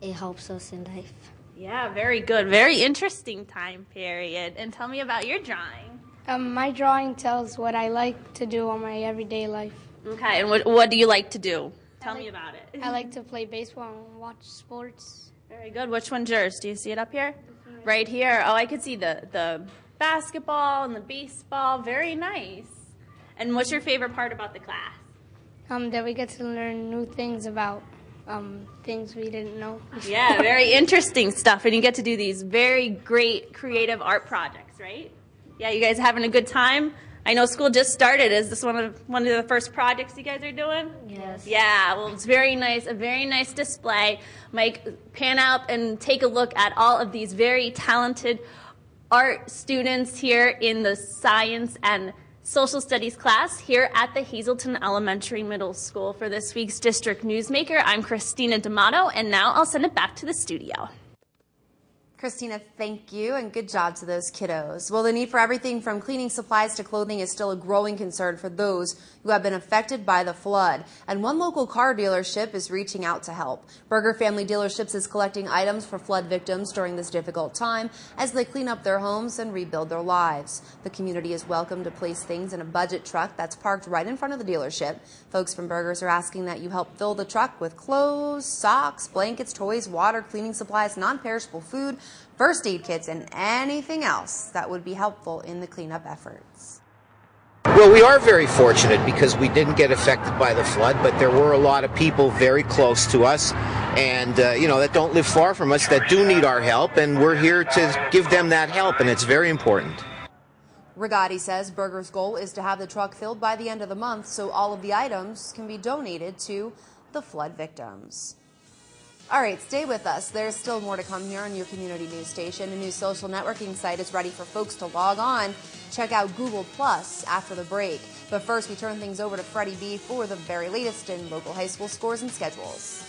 it helps us in life. Yeah, very good. Very interesting time period. And tell me about your drawing. My drawing tells what I like to do on my everyday life. Okay, and what do you like to do? Tell me about it. I like to play baseball and watch sports. Very good. Which one's yours? Do you see it up here? Right here. Oh, I could see the basketball and the baseball. Very nice. And what's your favorite part about the class? That we get to learn new things about things we didn't know. Yeah, very interesting stuff. And you get to do these very great creative art projects, right? Yeah, you guys having a good time? I know school just started. Is this one of the first projects you guys are doing? Yes. Yeah, well, it's very nice, a very nice display. Mike, pan out and take a look at all of these very talented art students here in the science and social studies class here at the Hazleton Elementary Middle School. For this week's District Newsmaker, I'm Christina D'Amato, and now I'll send it back to the studio. Christina, thank you, and good job to those kiddos. Well, the need for everything from cleaning supplies to clothing is still a growing concern for those who have been affected by the flood. And one local car dealership is reaching out to help. Berger Family Dealerships is collecting items for flood victims during this difficult time as they clean up their homes and rebuild their lives. The community is welcome to place things in a budget truck that's parked right in front of the dealership. Folks from Berger's are asking that you help fill the truck with clothes, socks, blankets, toys, water, cleaning supplies, non-perishable food, first aid kits, and anything else that would be helpful in the cleanup efforts. Well, we are very fortunate because we didn't get affected by the flood, but there were a lot of people very close to us and, that don't live far from us that do need our help, and we're here to give them that help, and it's very important. Rigotti says Berger's goal is to have the truck filled by the end of the month so all of the items can be donated to the flood victims. All right, stay with us. There's still more to come here on your community news station. A new social networking site is ready for folks to log on. Check out Google Plus after the break. But first, we turn things over to Freddie B for the very latest in local high school scores and schedules.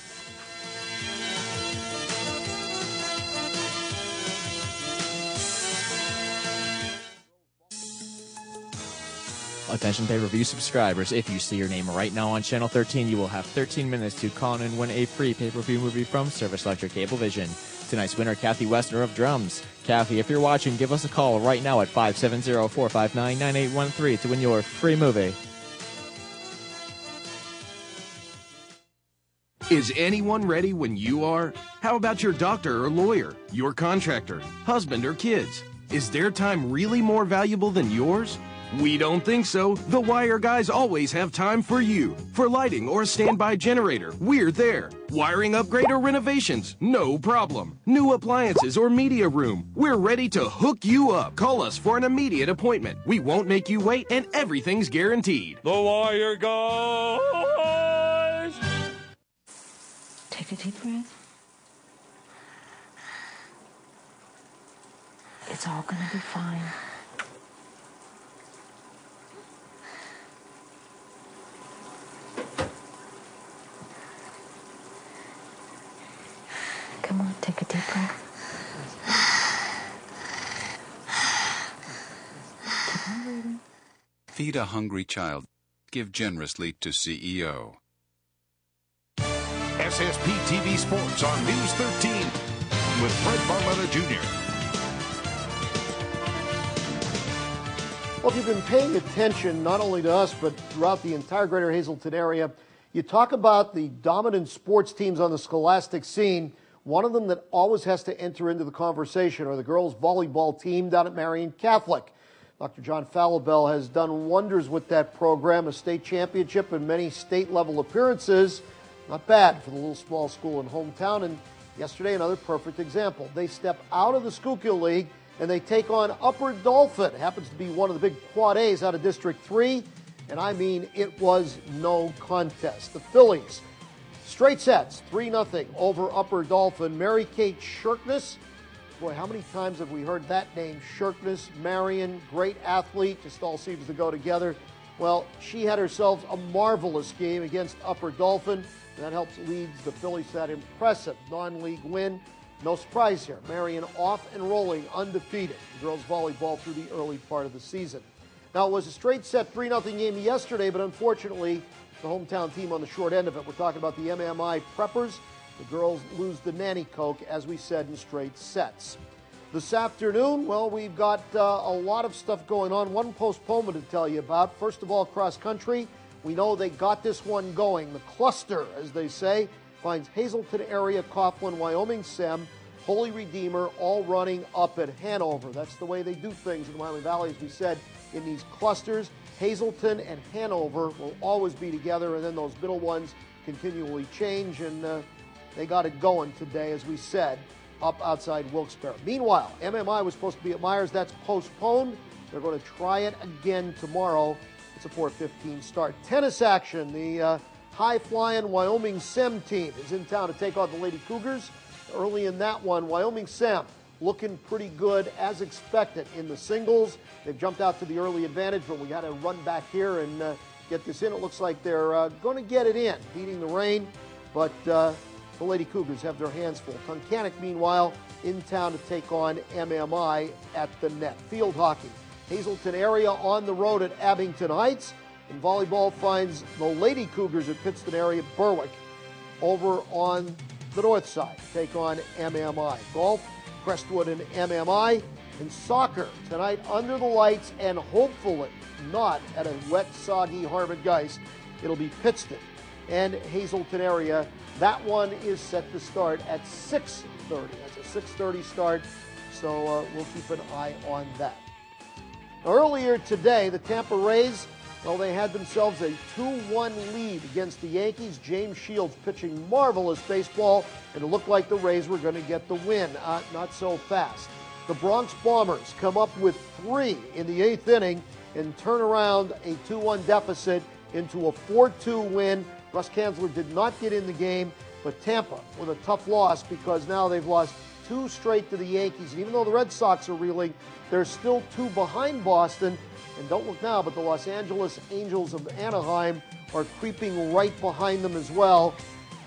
Attention pay-per-view subscribers, if you see your name right now on Channel 13, you will have 13 minutes to call in and win a free pay-per-view movie from Service Electric Cablevision. Tonight's winner, Kathy Westner of Drums. Kathy, if you're watching, give us a call right now at 570-459-9813 to win your free movie. Is anyone ready when you are? How about your doctor or lawyer, your contractor, husband or kids? Is their time really more valuable than yours? We don't think so. The Wire guys always have time for you. For lighting or a standby generator, we're there. Wiring upgrade or renovations, no problem. New appliances or media room, we're ready to hook you up. Call us for an immediate appointment. We won't make you wait, and everything's guaranteed. The Wire guys! Take a deep breath. It's all gonna be fine. Come on, take a deep breath. Keep on breathing. Feed a hungry child. Give generously to CEO. SSP TV Sports on News 13 with Fred Barletta Jr. Well, if you've been paying attention, not only to us, but throughout the entire greater Hazleton area, you talk about the dominant sports teams on the scholastic scene. One of them that always has to enter into the conversation are the girls' volleyball team down at Marian Catholic. Dr. John Fallabell has done wonders with that program, a state championship and many state-level appearances. Not bad for the little small school in hometown. And yesterday, another perfect example. They step out of the Schuylkill League and they take on Upper Dolphin. It happens to be one of the big Quad A's out of District 3. And I mean, it was no contest. The Phillies, straight sets, 3-0 over Upper Dolphin. Mary Kate Shirkness. Boy, how many times have we heard that name? Shirkness, Marion, great athlete, just all seems to go together. Well, she had herself a marvelous game against Upper Dolphin. And that helps lead the Phillies to that impressive non-league win. No surprise here. Marion off and rolling, undefeated. The girls volleyball through the early part of the season. Now, it was a straight set 3-0 game yesterday, but unfortunately, the hometown team on the short end of it. We're talking about the MMI Preppers. The girls lose the Nanny Coke, as we said, in straight sets. This afternoon, well, we've got a lot of stuff going on. One postponement to tell you about. First of all, cross country. We know they got this one going. The cluster, as they say, finds Hazleton area, Coughlin, Wyoming Sem Holy Redeemer, all running up at Hanover. That's the way they do things in the Miami Valley, as we said, in these clusters. Hazleton and Hanover will always be together, and then those middle ones continually change, and they got it going today, as we said, up outside Wilkes-Barre. Meanwhile, MMI was supposed to be at Myers. That's postponed. They're going to try it again tomorrow. It's a 4:15 start. Tennis action. The high-flying Wyoming Sem team is in town to take on the Lady Cougars. Early in that one, Wyoming Sem looking pretty good as expected in the singles. They've jumped out to the early advantage, but we got to run back here and get this in. It looks like they're going to get it in, beating the rain, but the Lady Cougars have their hands full. Tunkhannock, meanwhile, in town to take on MMI at the net. Field hockey. Hazleton area on the road at Abington Heights. And volleyball finds the Lady Cougars at Pittston area, Berwick, over on the north side to take on MMI. Golf, Crestwood and MMI. And soccer tonight under the lights, and hopefully not at a wet, soggy Harvard Geist. It'll be Pittston and Hazleton area. That one is set to start at 6:30. That's a 6:30 start, so we'll keep an eye on that. Earlier today, the Tampa Rays, well, they had themselves a 2-1 lead against the Yankees. James Shields pitching marvelous baseball, and it looked like the Rays were going to get the win. Not so fast. The Bronx Bombers come up with 3 in the 8th inning and turn around a 2-1 deficit into a 4-2 win. Russ Kanzler did not get in the game, but Tampa with a tough loss because now they've lost 2 straight to the Yankees. And even though the Red Sox are reeling, they're still 2 behind Boston. And don't look now, but the Los Angeles Angels of Anaheim are creeping right behind them as well.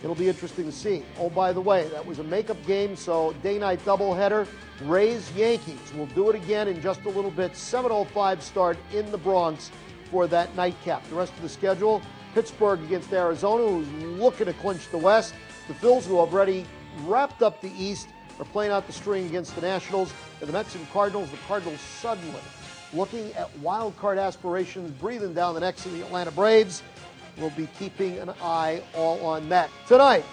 It'll be interesting to see. Oh, by the way, that was a makeup game, so day-night doubleheader. Rays-Yankees. We'll do it again in just a little bit. 7:05 start in the Bronx for that nightcap. The rest of the schedule, Pittsburgh against Arizona, who's looking to clinch the West. The Phils, who have already wrapped up the East, are playing out the string against the Nationals. And the Mets and Cardinals, the Cardinals suddenly looking at wild card aspirations, breathing down the necks of the Atlanta Braves. We'll be keeping an eye all on that. Tonight,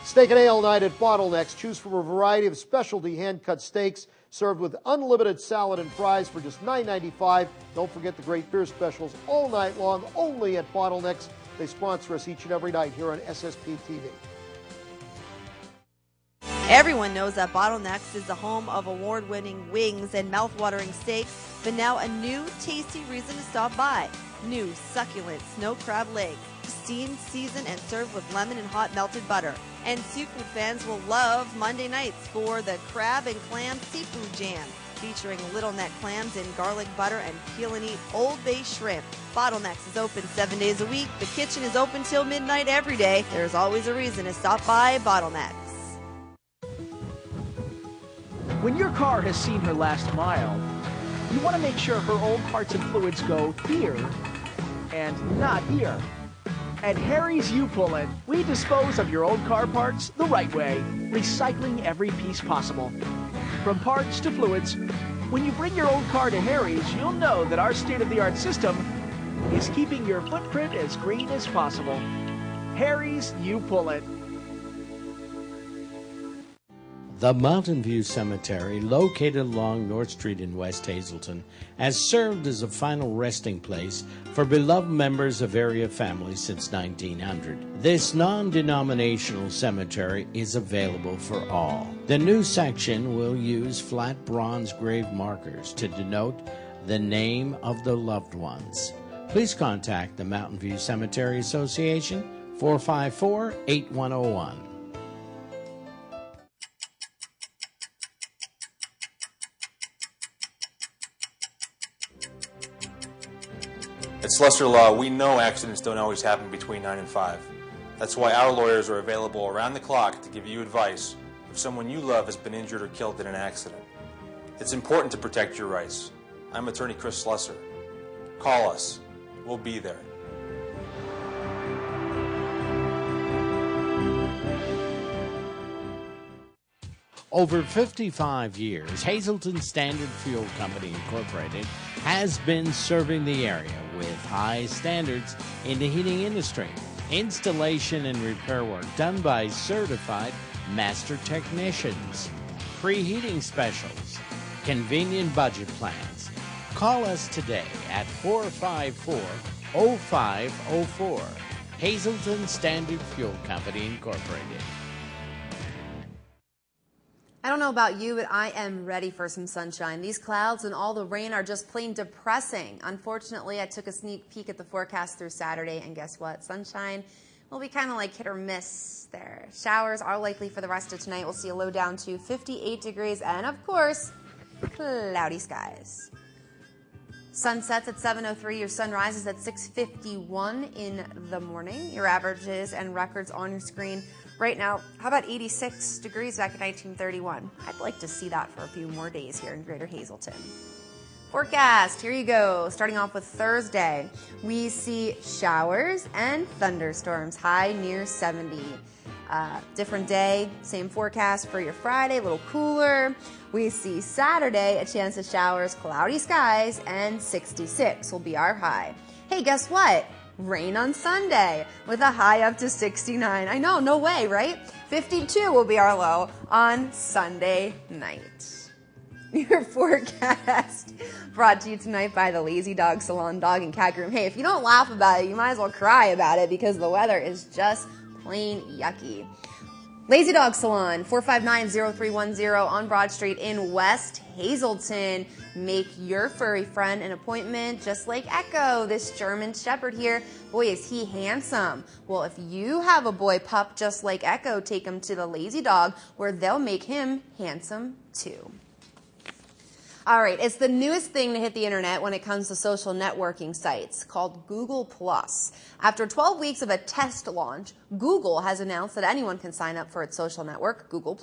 steak and ale night at Bottlenecks. Choose from a variety of specialty hand-cut steaks served with unlimited salad and fries for just $9.95. Don't forget the great beer specials all night long, only at Bottlenecks. They sponsor us each and every night here on SSP TV. Everyone knows that Bottlenecks is the home of award-winning wings and mouth-watering steaks, but now a new tasty reason to stop by. New succulent snow crab legs, steamed, seasoned, and served with lemon and hot melted butter. And seafood fans will love Monday nights for the Crab and Clam Seafood Jam, featuring little neck clams in garlic butter and peel and eat Old Bay shrimp. Bottlenecks is open 7 days a week. The kitchen is open till midnight every day. There's always a reason to stop by Bottlenecks. When your car has seen her last mile, you want to make sure her old parts and fluids go here and not here. At Harry's U-Pull-It, we dispose of your old car parts the right way, recycling every piece possible. From parts to fluids, when you bring your old car to Harry's, you'll know that our state-of-the-art system is keeping your footprint as green as possible. Harry's U-Pull-It. The Mountain View Cemetery, located along North Street in West Hazleton, has served as a final resting place for beloved members of area families since 1900. This non-denominational cemetery is available for all. The new section will use flat bronze grave markers to denote the name of the loved ones. Please contact the Mountain View Cemetery Association, 454-8101. At Slessor Law, we know accidents don't always happen between 9 and 5. That's why our lawyers are available around the clock to give you advice if someone you love has been injured or killed in an accident. It's important to protect your rights. I'm attorney Chris Slessor. Call us. We'll be there. Over 55 years, Hazleton Standard Fuel Company Incorporated has been serving the area with high standards in the heating industry. Installation and repair work done by certified master technicians. preheating specials, convenient budget plans. Call us today at 454-0504. Hazleton Standard Fuel Company, Incorporated. I don't know about you, but I am ready for some sunshine. These clouds and all the rain are just plain depressing. Unfortunately, I took a sneak peek at the forecast through Saturday, and guess what? Sunshine will be kind of like hit or miss there. Showers are likely for the rest of tonight. We'll see a low down to 58 degrees and, of course, cloudy skies. Sun sets at 7:03. Your sun rises at 6:51 in the morning. Your averages and records on your screen right now. How about 86 degrees back in 1931? I'd like to see that for a few more days here in Greater Hazleton. Forecast, here you go. Starting off with Thursday, we see showers and thunderstorms, high near 70. Different day, same forecast for your Friday, a little cooler. We see Saturday, a chance of showers, cloudy skies, and 66 will be our high. Hey, guess what? Rain on Sunday with a high up to 69. I know, no way, right? 52 will be our low on Sunday night. Your forecast brought to you tonight by the Lazy Dog Salon Dog and Cat Groom. Hey, if you don't laugh about it, you might as well cry about it because the weather is just plain yucky. Lazy Dog Salon, 459-0310 on Broad Street in West Hazleton. Make your furry friend an appointment just like Echo, this German Shepherd here. Boy, is he handsome. Well, if you have a boy pup just like Echo, take him to the Lazy Dog where they'll make him handsome too. All right, it's the newest thing to hit the internet when it comes to social networking sites, called Google+. After 12 weeks of a test launch, Google has announced that anyone can sign up for its social network, Google+.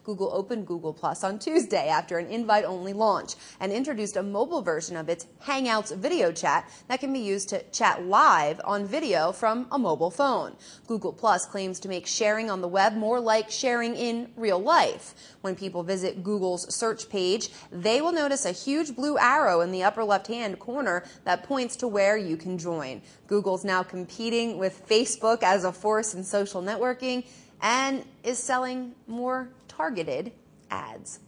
Google opened Google+ on Tuesday after an invite-only launch and introduced a mobile version of its Hangouts video chat that can be used to chat live on video from a mobile phone. Google+ claims to make sharing on the web more like sharing in real life. When people visit Google's search page, they will notice a huge blue arrow in the upper left-hand corner that points to where you can join. Google's now competing with Facebook as a force in social networking and is selling more targeted ads.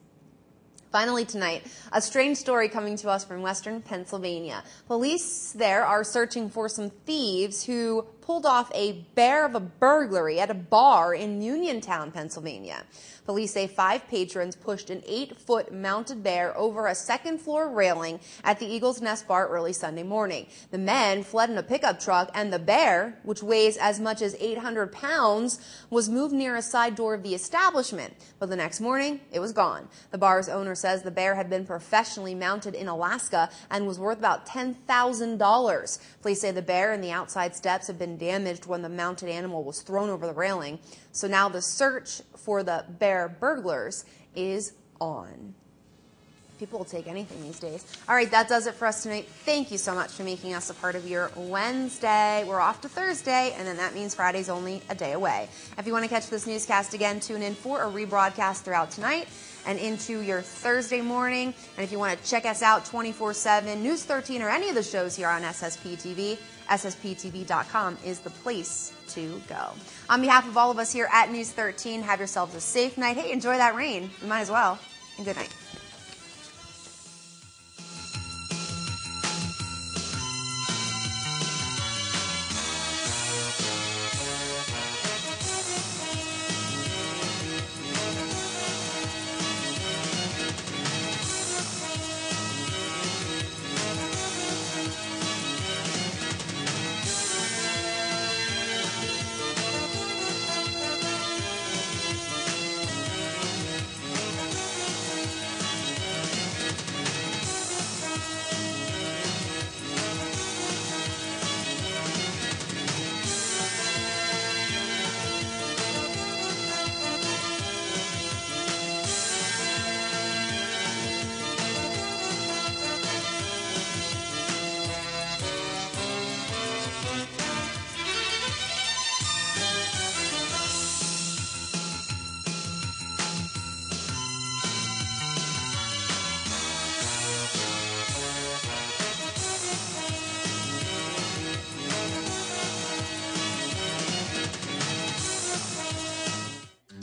Finally tonight, a strange story coming to us from Western Pennsylvania. Police there are searching for some thieves who pulled off a bear of a burglary at a bar in Uniontown, Pennsylvania. Police say 5 patrons pushed an 8-foot mounted bear over a second-floor railing at the Eagle's Nest Bar early Sunday morning. The men fled in a pickup truck, and the bear, which weighs as much as 800 pounds, was moved near a side door of the establishment. But the next morning, it was gone. The bar's owner says the bear had been professionally mounted in Alaska and was worth about $10,000. Police say the bear and the outside steps have been damaged when the mounted animal was thrown over the railing. So now the search for the bear burglars is on. People will take anything these days. All right, that does it for us tonight. Thank you so much for making us a part of your Wednesday. We're off to Thursday, and then that means Friday's only a day away. If you want to catch this newscast again, tune in for a rebroadcast throughout tonight and into your Thursday morning. And if you want to check us out 24/7, News 13 or any of the shows here on SSP TV, SSPTV.com is the place to go. On behalf of all of us here at News 13, have yourselves a safe night. Hey, enjoy that rain. You might as well. And good night.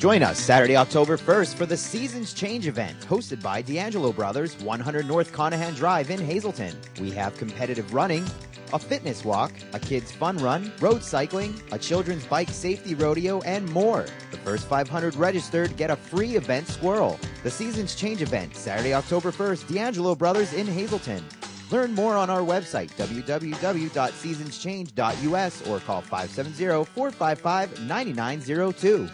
Join us Saturday, October 1st for the Seasons Change event hosted by D'Angelo Brothers, 100 North Conahan Drive in Hazleton. We have competitive running, a fitness walk, a kids fun run, road cycling, a children's bike safety rodeo, and more. The first 500 registered get a free event squirrel. The Seasons Change event, Saturday, October 1st, D'Angelo Brothers in Hazleton. Learn more on our website, www.seasonschange.us, or call 570-455-9902.